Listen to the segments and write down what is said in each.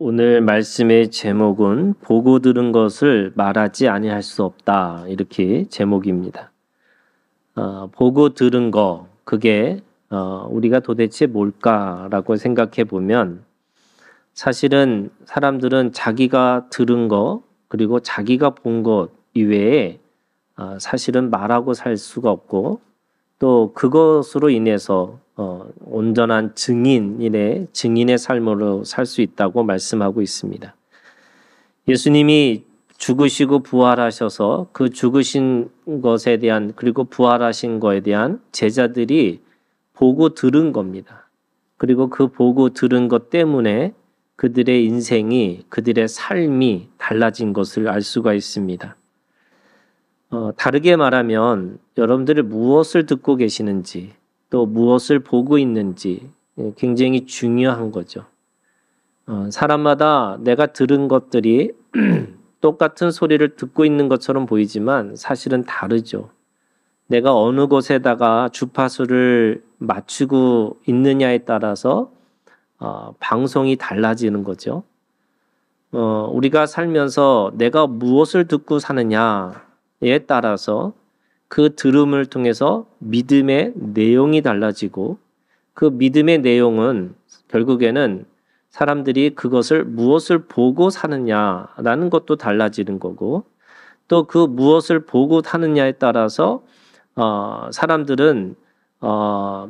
오늘 말씀의 제목은 보고 들은 것을 말하지 아니할 수 없다. 이렇게 제목입니다. 보고 들은 거, 그게 우리가 도대체 뭘까라고 생각해 보면 사실은 사람들은 자기가 들은 거 그리고 자기가 본 것 이외에 사실은 말하고 살 수가 없고 또 그것으로 인해서 온전한 증인의 삶으로 살 수 있다고 말씀하고 있습니다. 예수님이 죽으시고 부활하셔서 그 죽으신 것에 대한 그리고 부활하신 것에 대한 제자들이 보고 들은 겁니다. 그리고 그 보고 들은 것 때문에 그들의 인생이 그들의 삶이 달라진 것을 알 수가 있습니다. 다르게 말하면 여러분들이 무엇을 듣고 계시는지 또 무엇을 보고 있는지 굉장히 중요한 거죠. 사람마다 내가 들은 것들이 똑같은 소리를 듣고 있는 것처럼 보이지만 사실은 다르죠. 내가 어느 곳에다가 주파수를 맞추고 있느냐에 따라서 방송이 달라지는 거죠. 우리가 살면서 내가 무엇을 듣고 사느냐에 따라서 그 들음을 통해서 믿음의 내용이 달라지고 그 믿음의 내용은 결국에는 사람들이 그것을 무엇을 보고 사느냐라는 것도 달라지는 거고 또 그 무엇을 보고 사느냐에 따라서 사람들은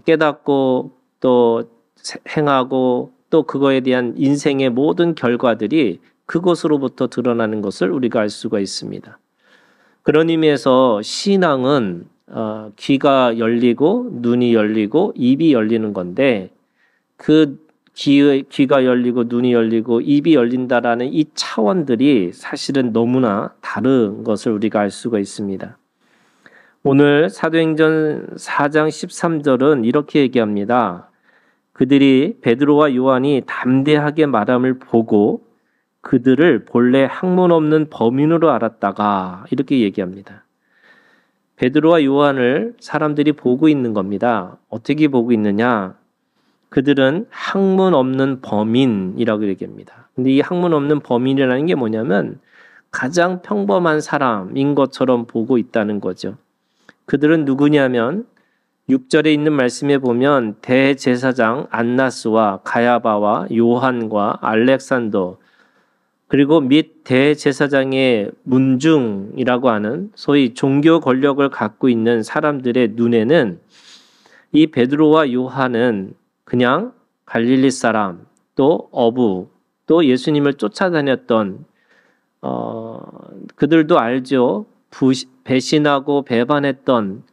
깨닫고 또 행하고 또 그거에 대한 인생의 모든 결과들이 그것으로부터 드러나는 것을 우리가 알 수가 있습니다. 그런 의미에서 신앙은 귀가 열리고 눈이 열리고 입이 열리는 건데 그 귀가 열리고 눈이 열리고 입이 열린다라는 이 차원들이 사실은 너무나 다른 것을 우리가 알 수가 있습니다. 오늘 사도행전 4장 13절은 이렇게 얘기합니다. 그들이 베드로와 요한이 담대하게 말함을 보고 그들을 본래 학문 없는 범인으로 알았다가 이렇게 얘기합니다. 베드로와 요한을 사람들이 보고 있는 겁니다. 어떻게 보고 있느냐? 그들은 학문 없는 범인이라고 얘기합니다. 근데 이 학문 없는 범인이라는 게 뭐냐면 가장 평범한 사람인 것처럼 보고 있다는 거죠. 그들은 누구냐면 6절에 있는 말씀에 보면 대제사장 안나스와 가야바와 요한과 알렉산더 그리고 및 대제사장의 문중이라고 하는 소위 종교 권력을 갖고 있는 사람들의 눈에는 이 베드로와 요한은 그냥 갈릴리 사람 또 어부 또 예수님을 쫓아다녔던 그들도 알죠. 배신하고 배반했던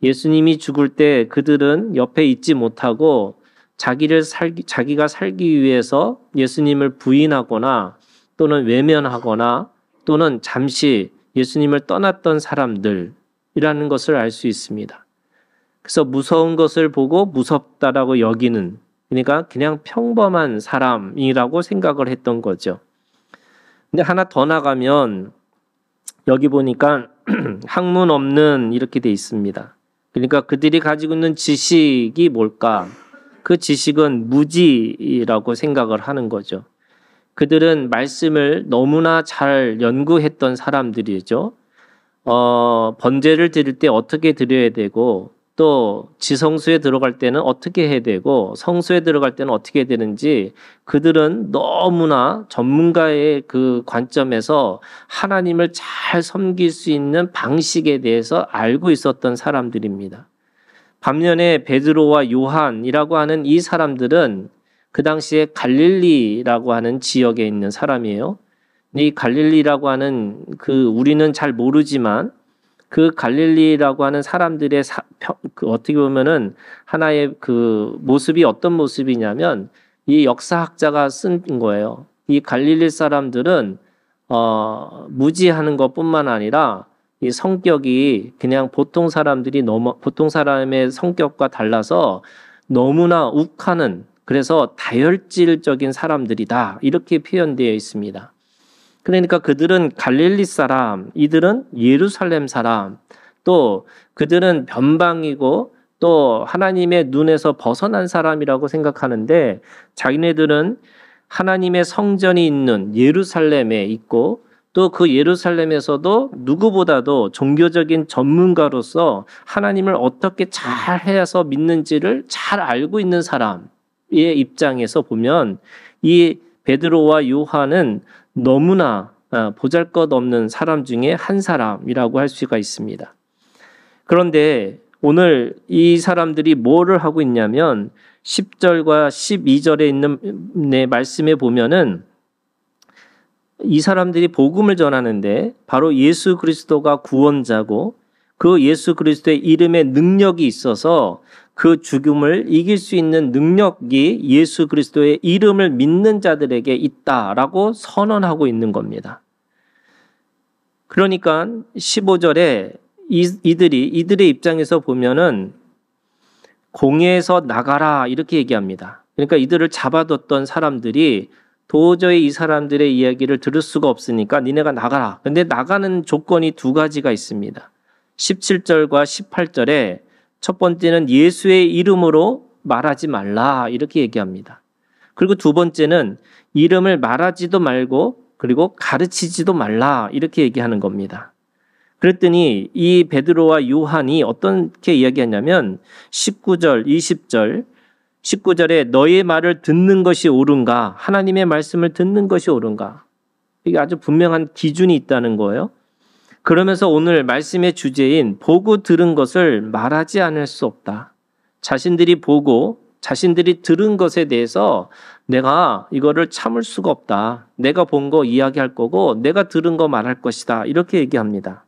예수님이 죽을 때 그들은 옆에 있지 못하고 자기가 살기 위해서 예수님을 부인하거나 또는 외면하거나 또는 잠시 예수님을 떠났던 사람들이라는 것을 알 수 있습니다. 그래서 무서운 것을 보고 무섭다라고 여기는 그러니까 그냥 평범한 사람이라고 생각을 했던 거죠. 근데 하나 더 나가면 여기 보니까 학문 없는 이렇게 돼 있습니다. 그러니까 그들이 가지고 있는 지식이 뭘까? 그 지식은 무지라고 생각을 하는 거죠. 그들은 말씀을 너무나 잘 연구했던 사람들이죠. 번제를 드릴 때 어떻게 드려야 되고 또 지성소에 들어갈 때는 어떻게 해야 되고 성소에 들어갈 때는 어떻게 해야 되는지 그들은 너무나 전문가의 그 관점에서 하나님을 잘 섬길 수 있는 방식에 대해서 알고 있었던 사람들입니다. 반면에 베드로와 요한이라고 하는 이 사람들은 그 당시에 갈릴리라고 하는 지역에 있는 사람이에요. 이 갈릴리라고 하는 우리는 잘 모르지만 그 갈릴리라고 하는 사람들의 어떻게 보면은 하나의 그 모습이 어떤 모습이냐면 이 역사학자가 쓴 거예요. 이 갈릴리 사람들은 무지하는 것뿐만 아니라 이 성격이 그냥 보통 사람의 성격과 달라서 너무나 욱하는 그래서 다혈질적인 사람들이다 이렇게 표현되어 있습니다. 그러니까 그들은 갈릴리 사람, 이들은 예루살렘 사람, 또 그들은 변방이고 또 하나님의 눈에서 벗어난 사람이라고 생각하는데 자기네들은 하나님의 성전이 있는 예루살렘에 있고 또 그 예루살렘에서도 누구보다도 종교적인 전문가로서 하나님을 어떻게 잘 해서 믿는지를 잘 알고 있는 사람의 입장에서 보면 이 베드로와 요한은 너무나 보잘것없는 사람 중에 한 사람이라고 할 수가 있습니다. 그런데 오늘 이 사람들이 뭐를 하고 있냐면 10절과 12절에 있는 말씀에 보면은 이 사람들이 복음을 전하는데 바로 예수 그리스도가 구원자고 그 예수 그리스도의 이름에 능력이 있어서 그 죽음을 이길 수 있는 능력이 예수 그리스도의 이름을 믿는 자들에게 있다라고 선언하고 있는 겁니다. 그러니까 15절에 이들의 입장에서 보면은 공회에서 나가라 이렇게 얘기합니다. 그러니까 이들을 잡아뒀던 사람들이 도저히 이 사람들의 이야기를 들을 수가 없으니까 니네가 나가라. 근데 나가는 조건이 두 가지가 있습니다. 17절과 18절에 첫 번째는 예수의 이름으로 말하지 말라 이렇게 얘기합니다. 그리고 두 번째는 이름을 말하지도 말고 그리고 가르치지도 말라 이렇게 얘기하는 겁니다. 그랬더니 이 베드로와 요한이 어떻게 이야기하냐면 19절, 20절 19절에 너의 말을 듣는 것이 옳은가? 하나님의 말씀을 듣는 것이 옳은가? 이게 아주 분명한 기준이 있다는 거예요. 그러면서 오늘 말씀의 주제인 보고 들은 것을 말하지 않을 수 없다. 자신들이 보고 자신들이 들은 것에 대해서 내가 이거를 참을 수가 없다. 내가 본 거 이야기할 거고 내가 들은 거 말할 것이다. 이렇게 얘기합니다.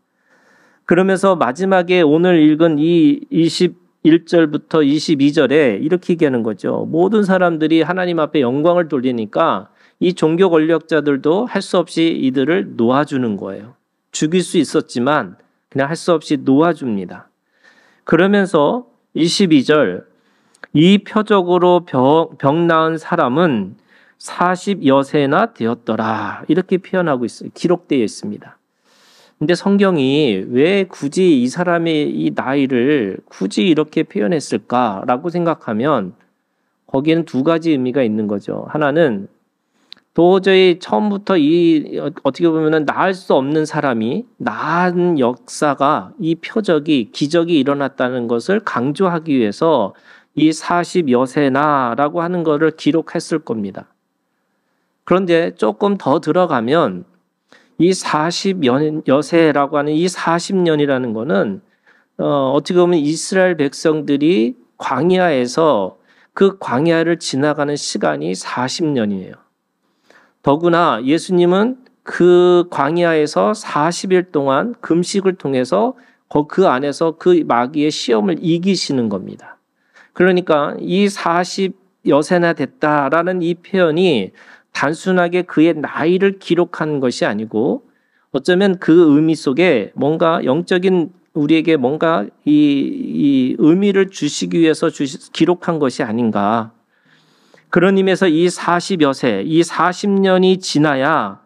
그러면서 마지막에 오늘 읽은 이 21절부터 22절에 이렇게 얘기하는 거죠. 모든 사람들이 하나님 앞에 영광을 돌리니까 이 종교 권력자들도 할 수 없이 이들을 놓아주는 거예요. 죽일 수 있었지만 그냥 할 수 없이 놓아줍니다. 그러면서 22절 이 표적으로 병 나은 사람은 40여세나 되었더라 이렇게 표현하고 있어요. 기록되어 있습니다. 근데 성경이 왜 굳이 이 사람의 이 나이를 굳이 이렇게 표현했을까라고 생각하면 거기에는 두 가지 의미가 있는 거죠. 하나는 도저히 처음부터 어떻게 보면은 나을 수 없는 사람이 나은 역사가 이 표적이 기적이 일어났다는 것을 강조하기 위해서 이 40여세나라고 하는 것을 기록했을 겁니다. 그런데 조금 더 들어가면 이 40여세라고 하는 이 40년이라는 거는 어떻게 보면 이스라엘 백성들이 광야에서 그 광야를 지나가는 시간이 40년이에요. 더구나 예수님은 그 광야에서 40일 동안 금식을 통해서 그 안에서 그 마귀의 시험을 이기시는 겁니다. 그러니까 이 40여세나 됐다라는 이 표현이 단순하게 그의 나이를 기록한 것이 아니고 어쩌면 그 의미 속에 뭔가 영적인 우리에게 뭔가 이 의미를 주시기 위해서 기록한 것이 아닌가. 그런 의미에서 이 40여세, 이 40년이 지나야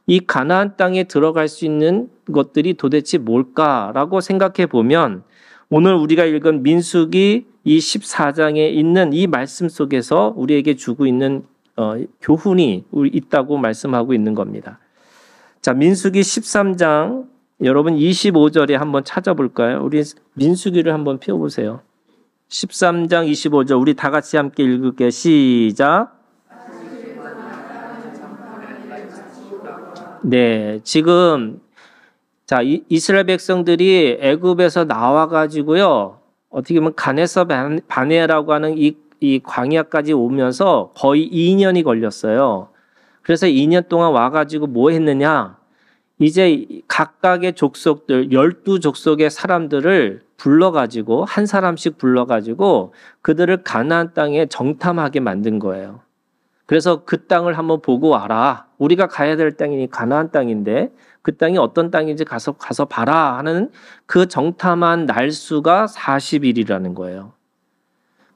이 가나안 땅에 들어갈 수 있는 것들이 도대체 뭘까라고 생각해 보면 오늘 우리가 읽은 민수기 이 14장에 있는 이 말씀 속에서 우리에게 주고 있는 교훈이 있다고 말씀하고 있는 겁니다. 자, 민수기 13장 여러분 25절에 한번 찾아볼까요? 우리 민수기를 한번 펴보세요. 13장 25절 우리 다 같이 함께 읽을게요. 시작. 네, 지금 자 이스라엘 백성들이 애굽에서 나와 가지고요. 어떻게 보면 가네서 바네라고 하는 이 광야까지 오면서 거의 2년이 걸렸어요. 그래서 2년 동안 와가지고 뭐 했느냐? 이제 각각의 족속들, 12족속의 사람들을 불러가지고 한 사람씩 불러가지고 그들을 가나안 땅에 정탐하게 만든 거예요. 그래서 그 땅을 한번 보고 와라. 우리가 가야 될 땅이니 가나안 땅인데 그 땅이 어떤 땅인지 가서 봐라 하는 그 정탐한 날수가 40일이라는 거예요.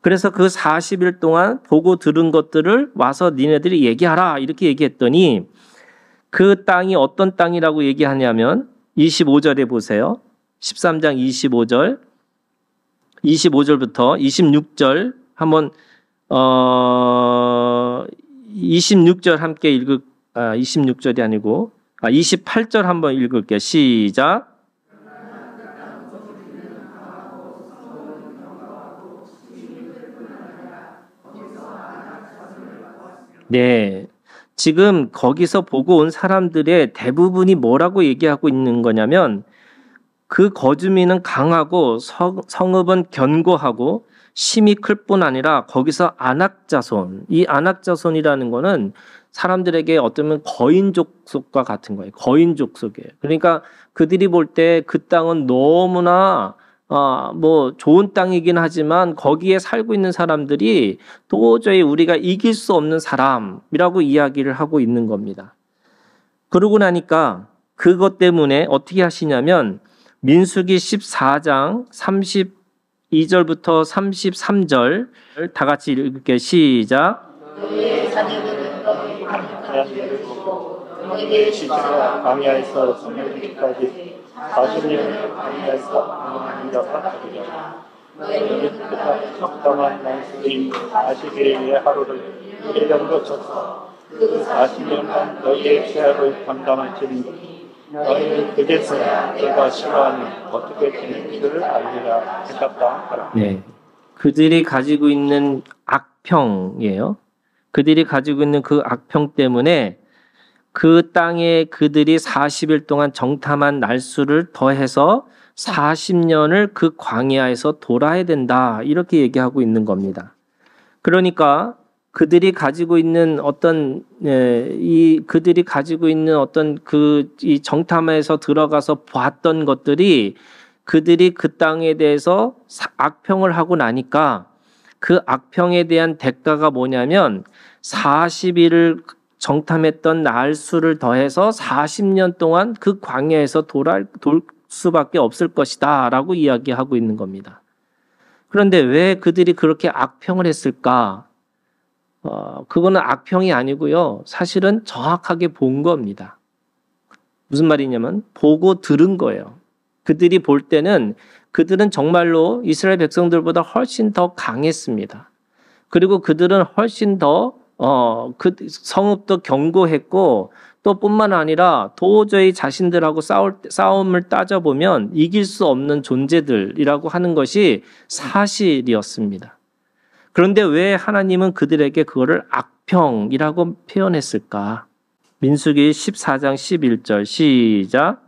그래서 그 40일 동안 보고 들은 것들을 와서 니네들이 얘기하라 이렇게 얘기했더니 그 땅이 어떤 땅이라고 얘기하냐면 25절에 보세요. 13장 25절부터 26절 한번 26절 함께 26절이 아니고 28절 한번 읽을게요. 시작. 네. 지금 거기서 보고 온 사람들의 대부분이 뭐라고 얘기하고 있는 거냐면 그 거주민은 강하고 성읍은 견고하고 심이 클 뿐 아니라 거기서 안악자손, 이 안악자손이라는 거는 사람들에게 어쩌면 거인족속과 같은 거예요. 거인족속이에요. 그러니까 그들이 볼 때 그 땅은 너무나 뭐 좋은 땅이긴 하지만 거기에 살고 있는 사람들이 도저히 우리가 이길 수 없는 사람이라고 이야기를 하고 있는 겁니다. 그러고 나니까 그것 때문에 어떻게 하시냐면 민수기 14장 32절부터 33절 다 같이 읽을게요. 시작. 너희의 자녀들은 너희 자녀들을 보고 너희의 지주가 광야에서 성령기까지 40년을 광야에서 방황하리라고 하리라. 너희는 그날 적당한 날수인 40일의 하루를 1년도 쳤어. 그 40년간 너희의 죄악을 감당할지니 너희는 그제서야 내가 싫어하는 어떻게 되는지를 알리라 하셨다 하라. 네, 그들이 가지고 있는 악평이에요. 그들이 가지고 있는 그 악평 때문에 그 땅에 그들이 40일 동안 정탐한 날수를 더해서 40년을 그 광야에서 돌아야 된다. 이렇게 얘기하고 있는 겁니다. 그러니까 그들이 가지고 있는 어떤 그들이 가지고 있는 어떤 이 정탐에서 들어가서 봤던 것들이 그들이 그 땅에 대해서 악평을 하고 나니까 그 악평에 대한 대가가 뭐냐면 40일을 정탐했던 날수를 더해서 40년 동안 그 광야에서 돌 수밖에 없을 것이다 라고 이야기하고 있는 겁니다. 그런데 왜 그들이 그렇게 악평을 했을까? 그거는 악평이 아니고요. 사실은 정확하게 본 겁니다. 무슨 말이냐면 보고 들은 거예요. 그들이 볼 때는 그들은 정말로 이스라엘 백성들보다 훨씬 더 강했습니다. 그리고 그들은 훨씬 더 그 성읍도 견고했고 또 뿐만 아니라 도저히 자신들하고 싸움을 따져보면 이길 수 없는 존재들이라고 하는 것이 사실이었습니다. 그런데 왜 하나님은 그들에게 그거를 악평이라고 표현했을까? 민수기 14장 11절 시작.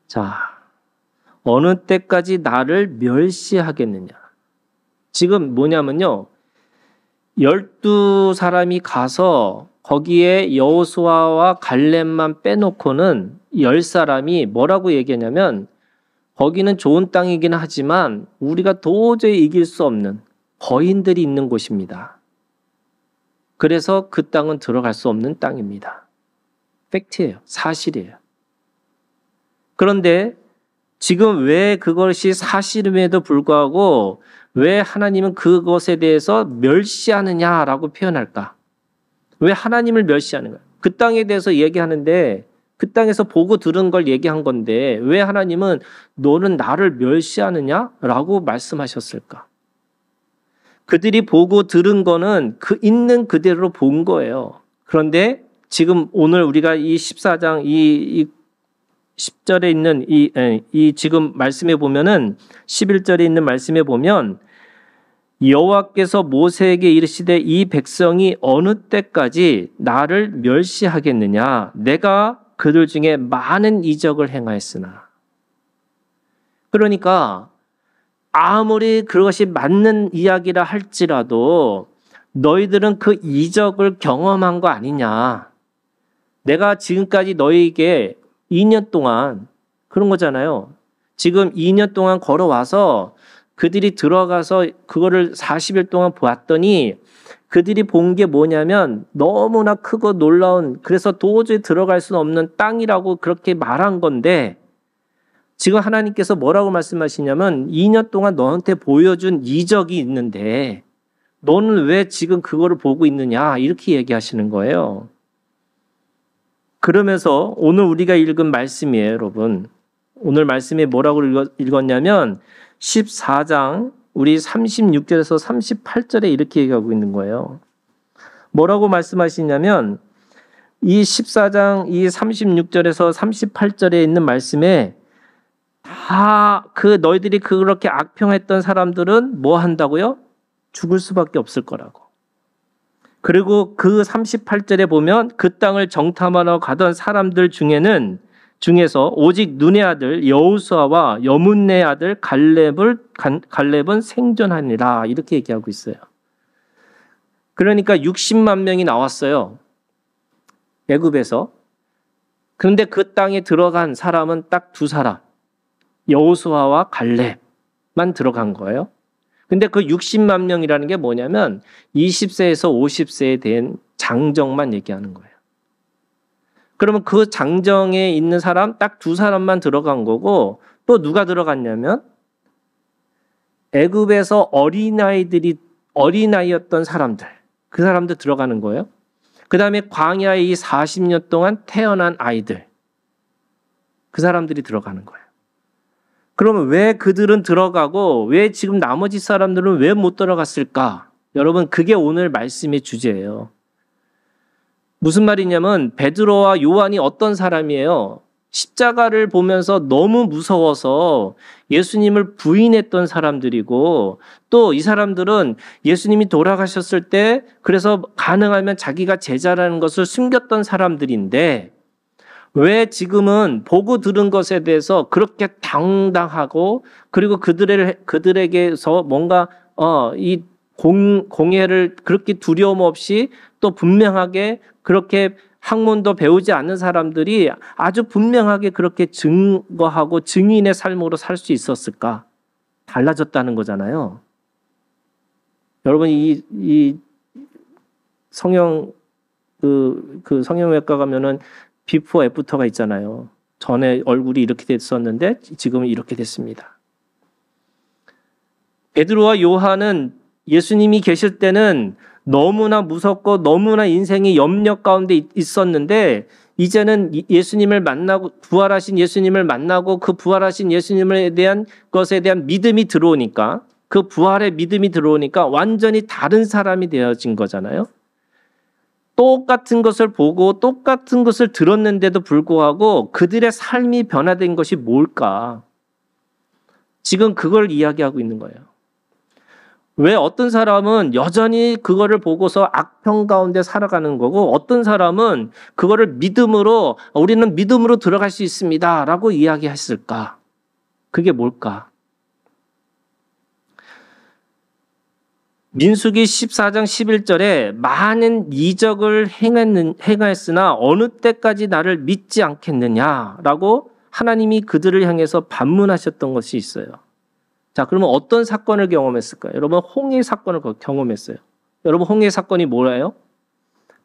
자, 어느 때까지 나를 멸시하겠느냐? 지금 뭐냐면요. 12사람이 가서 거기에 여호수아와 갈렙만 빼놓고는 10사람이 뭐라고 얘기하냐면 거기는 좋은 땅이긴 하지만 우리가 도저히 이길 수 없는 거인들이 있는 곳입니다. 그래서 그 땅은 들어갈 수 없는 땅입니다. 팩트예요. 사실이에요. 그런데 지금 왜 그것이 사실임에도 불구하고 왜 하나님은 그것에 대해서 멸시하느냐라고 표현할까? 왜 하나님을 멸시하는가? 그 땅에 대해서 얘기하는데 그 땅에서 보고 들은 걸 얘기한 건데 왜 하나님은 너는 나를 멸시하느냐라고 말씀하셨을까? 그들이 보고 들은 거는 그 있는 그대로 본 거예요. 그런데 지금 오늘 우리가 이 14장 이 10절에 있는 이 지금 말씀에 보면은 11절에 있는 말씀에 보면 여호와께서 모세에게 이르시되 이 백성이 어느 때까지 나를 멸시하겠느냐? 내가 그들 중에 많은 이적을 행하였으나. 그러니까 아무리 그것이 맞는 이야기라 할지라도 너희들은 그 이적을 경험한 거 아니냐. 내가 지금까지 너희에게 2년 동안 그런 거잖아요. 지금 2년 동안 걸어와서 그들이 들어가서 그거를 40일 동안 보았더니 그들이 본 게 뭐냐면 너무나 크고 놀라운 그래서 도저히 들어갈 수 없는 땅이라고 그렇게 말한 건데 지금 하나님께서 뭐라고 말씀하시냐면 2년 동안 너한테 보여준 이적이 있는데 너는 왜 지금 그거를 보고 있느냐 이렇게 얘기하시는 거예요. 그러면서 오늘 우리가 읽은 말씀이에요, 여러분. 오늘 말씀이 뭐라고 읽었냐면 14장 우리 36절에서 38절에 이렇게 얘기하고 있는 거예요. 뭐라고 말씀하시냐면 이 14장 이 36절에서 38절에 있는 말씀에 다 그 너희들이 그렇게 악평했던 사람들은 뭐 한다고요? 죽을 수밖에 없을 거라고. 그리고 그 38절에 보면 그 땅을 정탐하러 가던 사람들 중에서 오직 눈의 아들 여호수아와 여문네 아들 갈렙은 생존하니라 이렇게 얘기하고 있어요. 그러니까 60만 명이 나왔어요. 애굽에서. 그런데 그 땅에 들어간 사람은 딱 두 사람. 여호수아와 갈렙만 들어간 거예요. 근데 그 60만 명이라는 게 뭐냐면 20세에서 50세에 된 장정만 얘기하는 거예요. 그러면 그 장정에 있는 사람 딱 두 사람만 들어간 거고 또 누가 들어갔냐면 애굽에서 어린아이였던 사람들. 그 사람들 들어가는 거예요. 그 다음에 광야에 이 40년 동안 태어난 아이들. 그 사람들이 들어가는 거예요. 그러면 왜 그들은 들어가고 왜 지금 나머지 사람들은 왜 못 들어갔을까? 여러분 그게 오늘 말씀의 주제예요. 무슨 말이냐면 베드로와 요한이 어떤 사람이에요? 십자가를 보면서 너무 무서워서 예수님을 부인했던 사람들이고 또 이 사람들은 예수님이 돌아가셨을 때 그래서 가능하면 자기가 제자라는 것을 숨겼던 사람들인데 왜 지금은 보고 들은 것에 대해서 그렇게 당당하고 그리고 그들에게서 뭔가 이 공예를 그렇게 두려움 없이 또 분명하게 그렇게 학문도 배우지 않는 사람들이 아주 분명하게 그렇게 증거하고 증인의 삶으로 살 수 있었을까? 달라졌다는 거잖아요. 여러분 이 성형 그 성형외과 가면은 비포 애프터가 있잖아요. 전에 얼굴이 이렇게 됐었는데 지금은 이렇게 됐습니다. 베드로와 요한은 예수님이 계실 때는 너무나 무섭고 너무나 인생이 염려 가운데 있었는데 이제는 예수님을 만나고 부활하신 예수님을 만나고 그 부활하신 예수님에 대한 것에 대한 믿음이 들어오니까 그 부활의 믿음이 들어오니까 완전히 다른 사람이 되어진 거잖아요. 똑같은 것을 보고 똑같은 것을 들었는데도 불구하고 그들의 삶이 변화된 것이 뭘까? 지금 그걸 이야기하고 있는 거예요. 왜 어떤 사람은 여전히 그거를 보고서 악평 가운데 살아가는 거고 어떤 사람은 그거를 믿음으로 우리는 믿음으로 들어갈 수 있습니다 라고 이야기했을까? 그게 뭘까? 민수기 14장 11절에 많은 이적을 행하였으나 어느 때까지 나를 믿지 않겠느냐라고 하나님이 그들을 향해서 반문하셨던 것이 있어요. 자, 그러면 어떤 사건을 경험했을까요? 여러분 홍해 사건을 경험했어요. 여러분 홍해 사건이 뭐예요?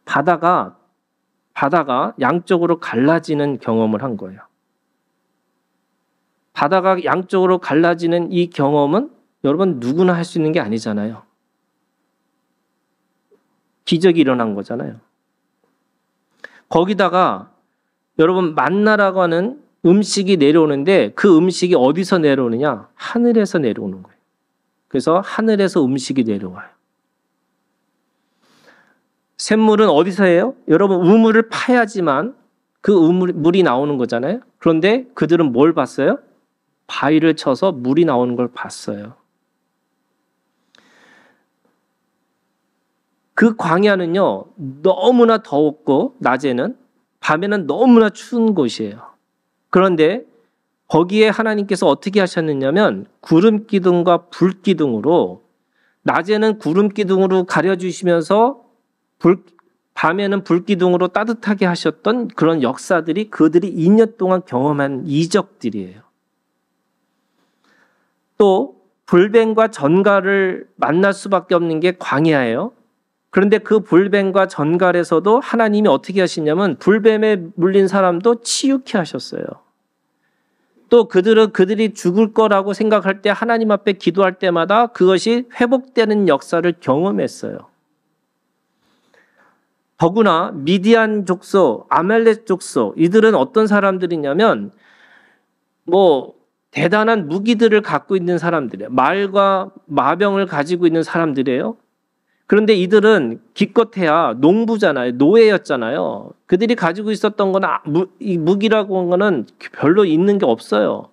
바다가 양쪽으로 갈라지는 경험을 한 거예요. 바다가 양쪽으로 갈라지는 이 경험은 여러분 누구나 할 수 있는 게 아니잖아요. 기적이 일어난 거잖아요. 거기다가 여러분 만나라고 하는 음식이 내려오는데 그 음식이 어디서 내려오느냐? 하늘에서 내려오는 거예요. 그래서 하늘에서 음식이 내려와요. 샘물은 어디서 해요? 여러분 우물을 파야지만 그 물이 나오는 거잖아요. 그런데 그들은 뭘 봤어요? 바위를 쳐서 물이 나오는 걸 봤어요. 그 광야는요 너무나 더웠고 낮에는 밤에는 너무나 추운 곳이에요. 그런데 거기에 하나님께서 어떻게 하셨느냐면 구름 기둥과 불 기둥으로 낮에는 구름 기둥으로 가려주시면서 밤에는 불 기둥으로 따뜻하게 하셨던 그런 역사들이 그들이 2년 동안 경험한 이적들이에요. 또 불뱀과 전갈을 만날 수밖에 없는 게 광야예요. 그런데 그 불뱀과 전갈에서도 하나님이 어떻게 하시냐면 불뱀에 물린 사람도 치유케 하셨어요. 또 그들이 죽을 거라고 생각할 때 하나님 앞에 기도할 때마다 그것이 회복되는 역사를 경험했어요. 더구나 미디안 족속, 아말렉 족속, 이들은 어떤 사람들이냐면 대단한 무기들을 갖고 있는 사람들이에요. 말과 마병을 가지고 있는 사람들이에요. 그런데 이들은 기껏해야 농부잖아요. 노예였잖아요. 그들이 가지고 있었던 건 이 무기라고 하는 거는 별로 있는 게 없어요.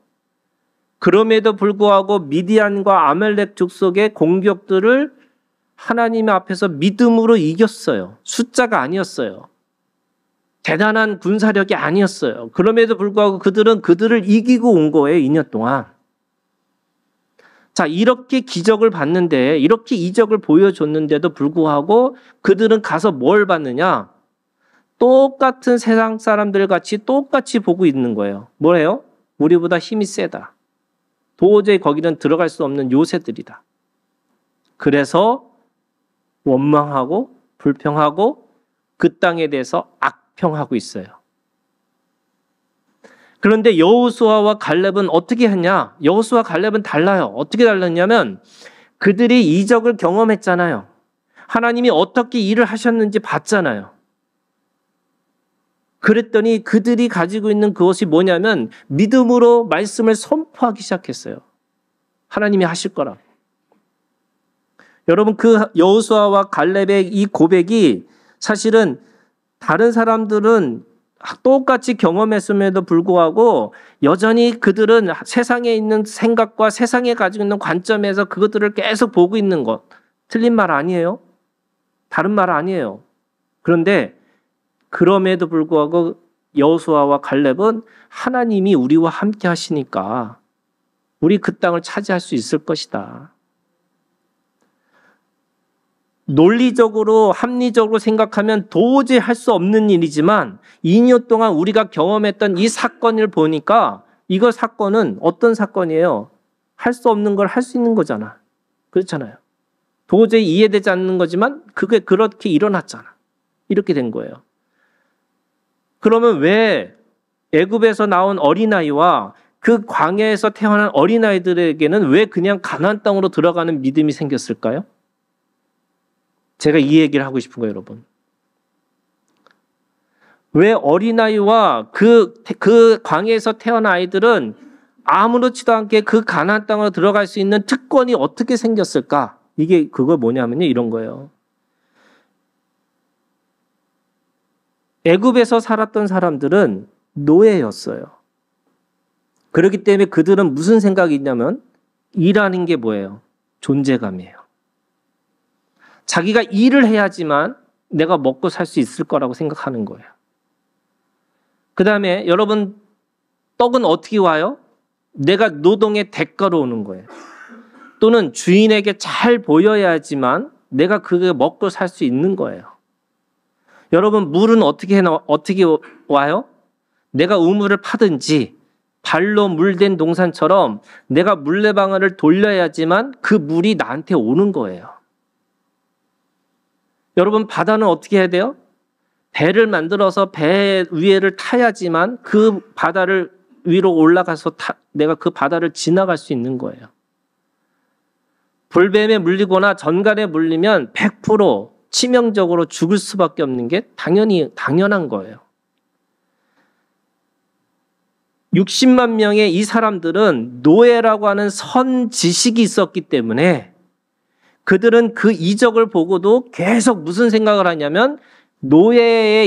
그럼에도 불구하고 미디안과 아말렉 족속의 공격들을 하나님 앞에서 믿음으로 이겼어요. 숫자가 아니었어요. 대단한 군사력이 아니었어요. 그럼에도 불구하고 그들을 이기고 온 거예요. 2년 동안. 자, 이렇게 기적을 봤는데, 이렇게 이적을 보여줬는데도 불구하고 그들은 가서 뭘 봤느냐? 똑같은 세상 사람들 같이 똑같이 보고 있는 거예요. 뭐래요? 우리보다 힘이 세다. 도저히 거기는 들어갈 수 없는 요새들이다. 그래서 원망하고 불평하고 그 땅에 대해서 악평하고 있어요. 그런데 여호수아와 갈렙은 어떻게 했냐? 여호수아 갈렙은 달라요. 어떻게 달랐냐면 그들이 이적을 경험했잖아요. 하나님이 어떻게 일을 하셨는지 봤잖아요. 그랬더니 그들이 가지고 있는 그것이 뭐냐면 믿음으로 말씀을 선포하기 시작했어요. 하나님이 하실 거라. 여러분, 그 여호수아와 갈렙의 이 고백이 사실은 다른 사람들은 똑같이 경험했음에도 불구하고 여전히 그들은 세상에 있는 생각과 세상에 가지고 있는 관점에서 그것들을 계속 보고 있는 것. 틀린 말 아니에요. 다른 말 아니에요. 그런데 그럼에도 불구하고 여호수아와 갈렙은 하나님이 우리와 함께 하시니까 우리 그 땅을 차지할 수 있을 것이다. 논리적으로 합리적으로 생각하면 도저히 할 수 없는 일이지만 2년 동안 우리가 경험했던 이 사건을 보니까 이거 사건은 어떤 사건이에요? 할 수 없는 걸 할 수 있는 거잖아. 그렇잖아요. 도저히 이해되지 않는 거지만 그게 그렇게 일어났잖아. 이렇게 된 거예요. 그러면 왜 애굽에서 나온 어린아이와 그 광야에서 태어난 어린아이들에게는 왜 그냥 가나안 땅으로 들어가는 믿음이 생겼을까요? 제가 이 얘기를 하고 싶은 거예요, 여러분. 왜 어린아이와 그 광야에서 태어난 아이들은 아무렇지도 않게 그 가나안 땅으로 들어갈 수 있는 특권이 어떻게 생겼을까? 이게 그거 뭐냐면요, 이런 거예요. 애굽에서 살았던 사람들은 노예였어요. 그렇기 때문에 그들은 무슨 생각이 있냐면 일하는 게 뭐예요? 존재감이에요. 자기가 일을 해야지만 내가 먹고 살 수 있을 거라고 생각하는 거예요. 그 다음에 여러분, 떡은 어떻게 와요? 내가 노동의 대가로 오는 거예요. 또는 주인에게 잘 보여야지만 내가 그게 먹고 살 수 있는 거예요. 여러분, 물은 어떻게 와요? 내가 우물을 파든지 발로 물된 동산처럼 내가 물레방아를 돌려야지만 그 물이 나한테 오는 거예요. 여러분, 바다는 어떻게 해야 돼요? 배를 만들어서 배 위에를 타야지만 그 바다를 위로 올라가서 내가 그 바다를 지나갈 수 있는 거예요. 불뱀에 물리거나 전갈에 물리면 100% 치명적으로 죽을 수밖에 없는 게 당연한 거예요. 60만 명의 이 사람들은 노예라고 하는 선 지식이 있었기 때문에 그들은 그 이적을 보고도 계속 무슨 생각을 하냐면 노예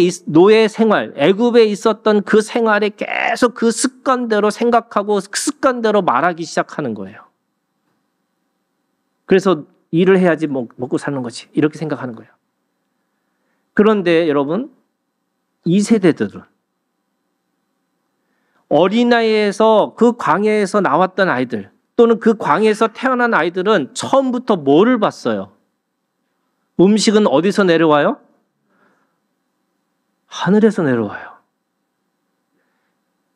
생활, 애굽에 있었던 그 생활에 계속 그 습관대로 생각하고 그 습관대로 말하기 시작하는 거예요. 그래서 일을 해야지 먹고 사는 거지. 이렇게 생각하는 거예요. 그런데 여러분, 이 세대들은 어린아이에서 그 광야에서 나왔던 아이들 또는 그 광야에서 태어난 아이들은 처음부터 뭐를 봤어요? 음식은 어디서 내려와요? 하늘에서 내려와요.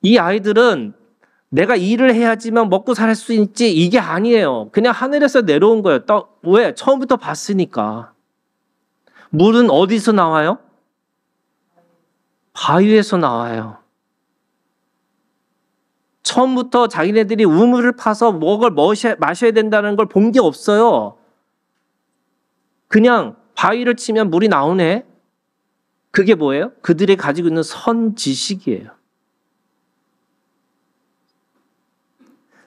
이 아이들은 내가 일을 해야지만 먹고 살 수 있지 이게 아니에요. 그냥 하늘에서 내려온 거예요. 왜? 처음부터 봤으니까. 물은 어디서 나와요? 바위에서 나와요. 처음부터 자기네들이 우물을 파서 마셔야 된다는 걸 본 게 없어요. 그냥 바위를 치면 물이 나오네. 그게 뭐예요? 그들이 가지고 있는 선지식이에요.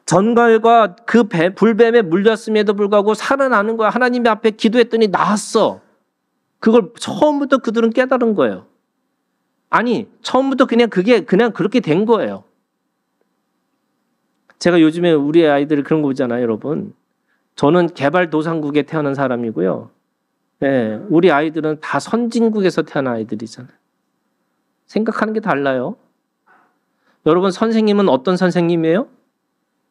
전갈과 그 불뱀에 물렸음에도 불구하고 살아나는 거야. 하나님 앞에 기도했더니 나았어. 그걸 처음부터 그들은 깨달은 거예요. 아니, 처음부터 그냥 그렇게 된 거예요. 제가 요즘에 우리 아이들 그런 거 보잖아요, 여러분. 저는 개발도상국에 태어난 사람이고요. 네, 우리 아이들은 다 선진국에서 태어난 아이들이잖아요. 생각하는 게 달라요. 여러분, 선생님은 어떤 선생님이에요?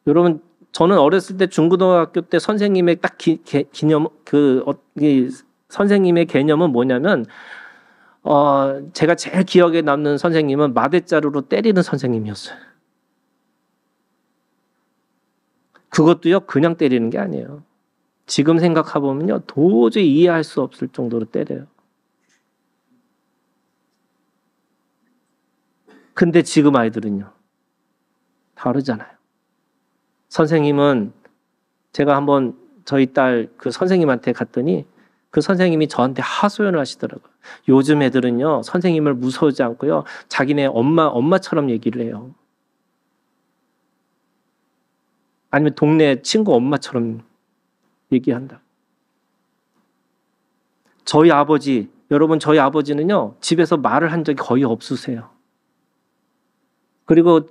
여러분, 저는 어렸을 때 중고등학교 때 선생님의 딱 기념, 선생님의 개념은 뭐냐면, 제가 제일 기억에 남는 선생님은 마대자루로 때리는 선생님이었어요. 그것도요, 그냥 때리는 게 아니에요. 지금 생각해보면요, 도저히 이해할 수 없을 정도로 때려요. 근데 지금 아이들은요, 다르잖아요. 선생님은 제가 한번 저희 딸 그 선생님한테 갔더니 그 선생님이 저한테 하소연을 하시더라고요. 요즘 애들은요, 선생님을 무서워하지 않고요, 자기네 엄마처럼 얘기를 해요. 아니면 동네 친구 엄마처럼 얘기한다. 저희 아버지, 여러분 저희 아버지는요, 집에서 말을 한 적이 거의 없으세요. 그리고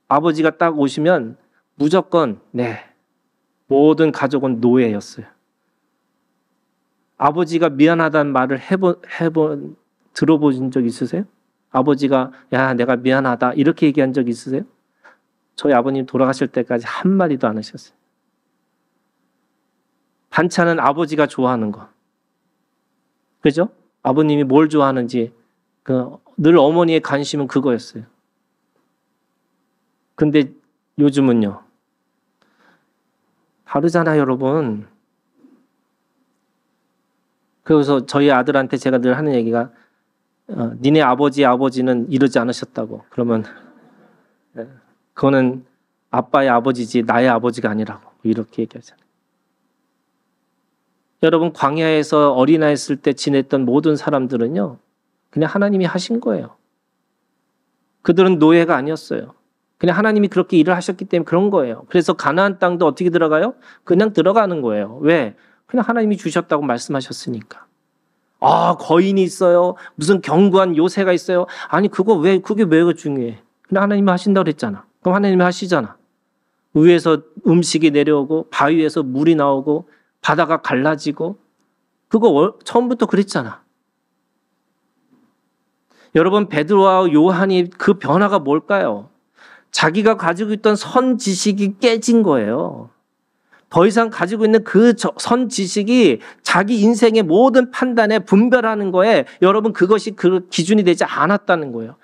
아버지가 딱 오시면 무조건 모든 가족은 노예였어요. 아버지가 미안하다는 말을 들어보신 적 있으세요? 아버지가 야 내가 미안하다 이렇게 얘기한 적 있으세요? 저희 아버님 돌아가실 때까지 한마디도 안 하셨어요. 반찬은 아버지가 좋아하는 거. 그죠? 아버님이 뭘 좋아하는지 늘 어머니의 관심은 그거였어요. 근데 요즘은요. 다르잖아요, 여러분. 그래서 저희 아들한테 제가 늘 하는 얘기가 니네 아버지는 이러지 않으셨다고. 그러면 그거는 아빠의 아버지지 나의 아버지가 아니라고 이렇게 얘기하잖아요. 여러분 광야에서 어린아이였을 때 지냈던 모든 사람들은요. 그냥 하나님이 하신 거예요. 그들은 노예가 아니었어요. 그냥 하나님이 그렇게 일을 하셨기 때문에 그런 거예요. 그래서 가나안 땅도 어떻게 들어가요? 그냥 들어가는 거예요. 왜? 그냥 하나님이 주셨다고 말씀하셨으니까. 거인이 있어요. 무슨 견고한 요새가 있어요. 아니 그게 왜 중요해? 그냥 하나님이 하신다고 그랬잖아. 그럼 하나님이 하시잖아. 위에서 음식이 내려오고 바위에서 물이 나오고 바다가 갈라지고 그거 처음부터 그랬잖아. 여러분 베드로와 요한이 그 변화가 뭘까요? 자기가 가지고 있던 선지식이 깨진 거예요. 더 이상 가지고 있는 그 선지식이 자기 인생의 모든 판단에 분별하는 거에 여러분 그것이 그 기준이 되지 않았다는 거예요.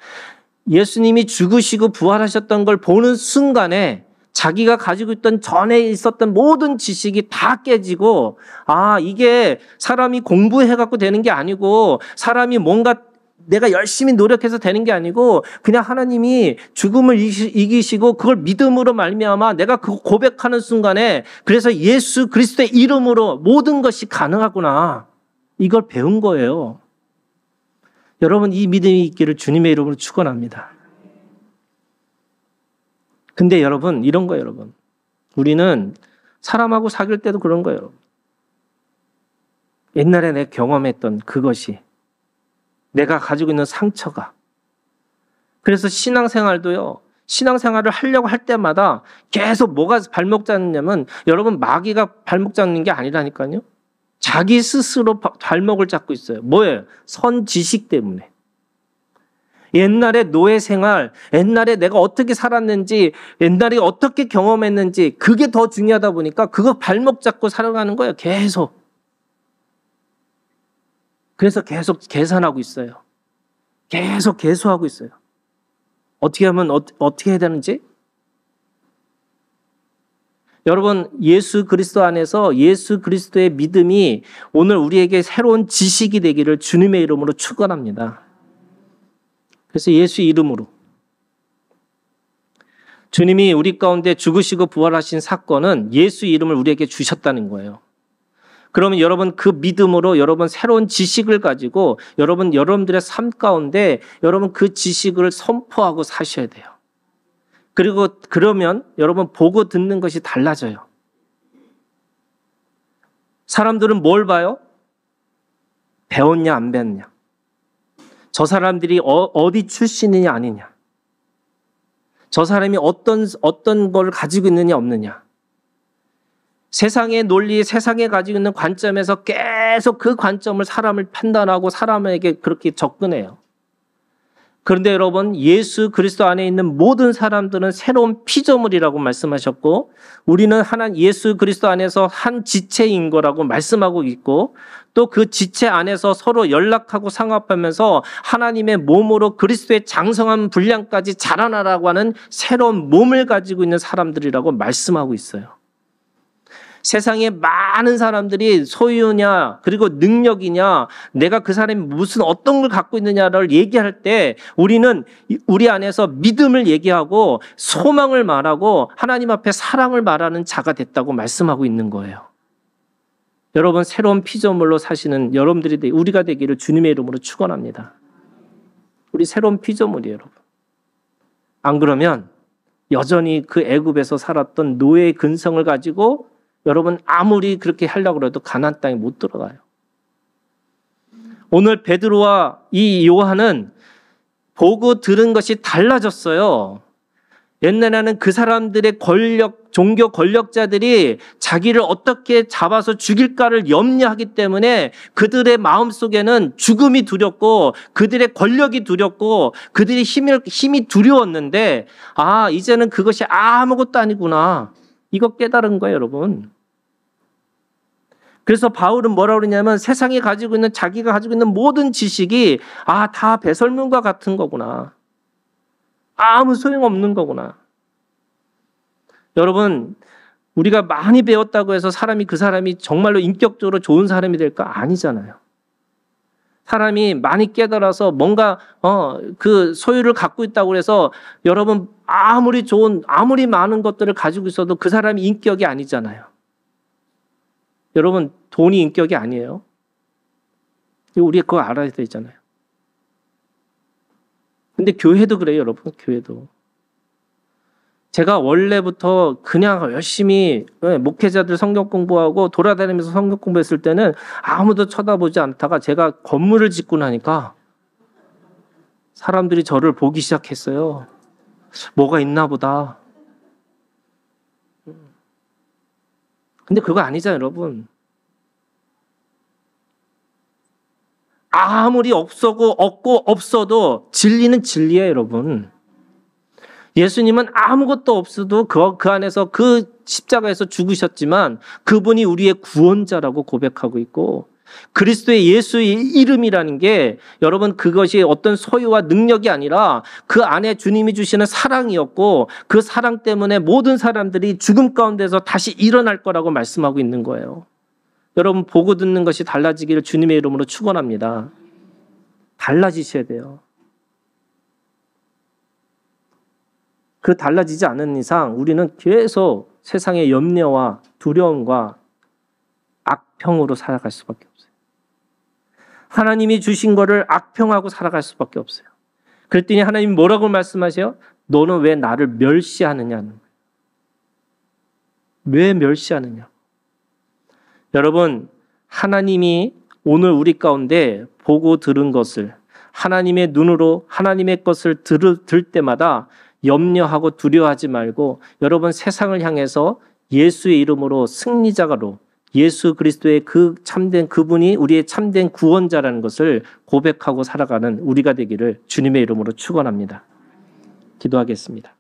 예수님이 죽으시고 부활하셨던 걸 보는 순간에 자기가 가지고 있던 전에 있었던 모든 지식이 다 깨지고 이게 사람이 공부해갖고 되는 게 아니고 사람이 뭔가 내가 열심히 노력해서 되는 게 아니고 그냥 하나님이 죽음을 이기시고 그걸 믿음으로 말미암아 내가 그 고백하는 순간에 그래서 예수 그리스도의 이름으로 모든 것이 가능하구나. 이걸 배운 거예요. 여러분 이 믿음이 있기를 주님의 이름으로 축원합니다. 근데 여러분 이런 거예요. 여러분 우리는 사람하고 사귈 때도 그런 거예요. 옛날에 내가 경험했던 그것이 내가 가지고 있는 상처가. 그래서 신앙생활도요. 신앙생활을 하려고 할 때마다 계속 뭐가 발목 잡느냐면 여러분 마귀가 발목 잡는 게 아니라니까요. 자기 스스로 발목을 잡고 있어요. 뭐예요? 선지식 때문에. 옛날에 노예 생활, 옛날에 내가 어떻게 살았는지, 옛날에 어떻게 경험했는지 그게 더 중요하다 보니까 그거 발목 잡고 살아가는 거예요. 계속. 그래서 계속 계산하고 있어요. 계속 계수하고 있어요. 어떻게 하면 어떻게 해야 되는지? 여러분 예수 그리스도 안에서 예수 그리스도의 믿음이 오늘 우리에게 새로운 지식이 되기를 주님의 이름으로 축원합니다. 그래서 예수 이름으로 주님이 우리 가운데 죽으시고 부활하신 사건은 예수 이름을 우리에게 주셨다는 거예요. 그러면 여러분 그 믿음으로 여러분 새로운 지식을 가지고 여러분들의 삶 가운데 여러분 그 지식을 선포하고 사셔야 돼요. 그리고 그러면 여러분 보고 듣는 것이 달라져요. 사람들은 뭘 봐요? 배웠냐 안 배웠냐. 저 사람들이 어디 출신이냐 아니냐. 저 사람이 어떤 걸 가지고 있느냐 없느냐. 세상의 논리, 세상에 가지고 있는 관점에서 계속 그 관점을 사람을 판단하고 사람에게 그렇게 접근해요. 그런데 여러분, 예수 그리스도 안에 있는 모든 사람들은 새로운 피조물이라고 말씀하셨고, 우리는 예수 그리스도 안에서 한 지체인 거라고 말씀하고 있고, 또 그 지체 안에서 서로 연락하고 상합하면서 하나님의 몸으로 그리스도의 장성한 분량까지 자라나라고 하는 새로운 몸을 가지고 있는 사람들이라고 말씀하고 있어요. 세상에 많은 사람들이 소유냐 그리고 능력이냐 내가 그 사람이 무슨 어떤 걸 갖고 있느냐를 얘기할 때 우리는 우리 안에서 믿음을 얘기하고 소망을 말하고 하나님 앞에 사랑을 말하는 자가 됐다고 말씀하고 있는 거예요. 여러분 새로운 피조물로 사시는 여러분들이 우리가 되기를 주님의 이름으로 축원합니다. 우리 새로운 피조물이에요, 여러분. 안 그러면 여전히 그 애굽에서 살았던 노예의 근성을 가지고 여러분 아무리 그렇게 하려고 해도 가나안 땅에 못 들어가요. 오늘 베드로와 이 요한은 보고 들은 것이 달라졌어요. 옛날에는 그 사람들의 종교 권력자들이 자기를 어떻게 잡아서 죽일까를 염려하기 때문에 그들의 마음속에는 죽음이 두렵고 그들의 권력이 두렵고 그들의 힘이 두려웠는데 이제는 그것이 아무것도 아니구나. 이거 깨달은 거예요, 여러분. 그래서 바울은 뭐라고 그러냐면 세상에 자기가 가지고 있는 모든 지식이 다 배설물과 같은 거구나. 아무 소용없는 거구나. 여러분, 우리가 많이 배웠다고 해서 그 사람이 정말로 인격적으로 좋은 사람이 될까? 아니잖아요. 사람이 많이 깨달아서 뭔가 그 소유를 갖고 있다고 해서 여러분 아무리 많은 것들을 가지고 있어도 그 사람이 인격이 아니잖아요. 여러분 돈이 인격이 아니에요. 우리가 그거 알아야 되잖아요. 근데 교회도 그래요, 여러분. 교회도. 제가 원래부터 그냥 열심히 목회자들 성경 공부하고 돌아다니면서 성경 공부했을 때는 아무도 쳐다보지 않다가 제가 건물을 짓고 나니까 사람들이 저를 보기 시작했어요. 뭐가 있나 보다. 근데 그거 아니잖아요, 여러분. 아무리 없고 없어도 진리는 진리예요, 여러분. 예수님은 아무것도 없어도 그 안에서 그 십자가에서 죽으셨지만 그분이 우리의 구원자라고 고백하고 있고 그리스도의 예수의 이름이라는 게 여러분 그것이 어떤 소유와 능력이 아니라 그 안에 주님이 주시는 사랑이었고 그 사랑 때문에 모든 사람들이 죽음 가운데서 다시 일어날 거라고 말씀하고 있는 거예요. 여러분 보고 듣는 것이 달라지기를 주님의 이름으로 축원합니다. 달라지셔야 돼요. 그 달라지지 않는 이상 우리는 계속 세상의 염려와 두려움과 악평으로 살아갈 수밖에 없어요. 하나님이 주신 거를 악평하고 살아갈 수밖에 없어요. 그랬더니 하나님이 뭐라고 말씀하세요? 너는 왜 나를 멸시하느냐는 거예요. 왜 멸시하느냐? 여러분, 하나님이 오늘 우리 가운데 보고 들은 것을 하나님의 눈으로 하나님의 것을 들을 때마다 염려하고 두려워하지 말고 여러분 세상을 향해서 예수의 이름으로 승리자가로 예수 그리스도의 그 참된 그분이 우리의 참된 구원자라는 것을 고백하고 살아가는 우리가 되기를 주님의 이름으로 축원합니다. 기도하겠습니다.